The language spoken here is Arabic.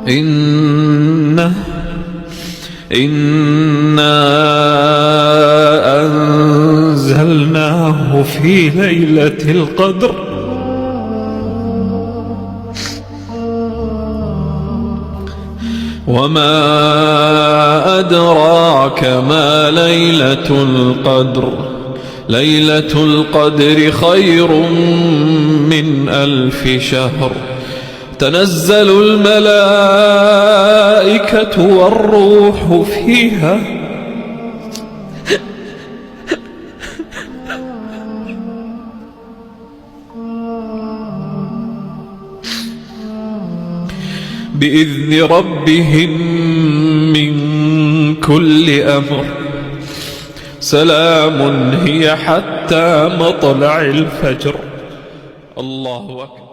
إنا أنزلناه في ليلة القدر وما أدراك ما ليلة القدر ليلة القدر خير من 1000 شهر تنزل الملائكة والروح فيها بإذن ربهم من كل أمر سلام هي حتى مطلع الفجر. الله أكبر.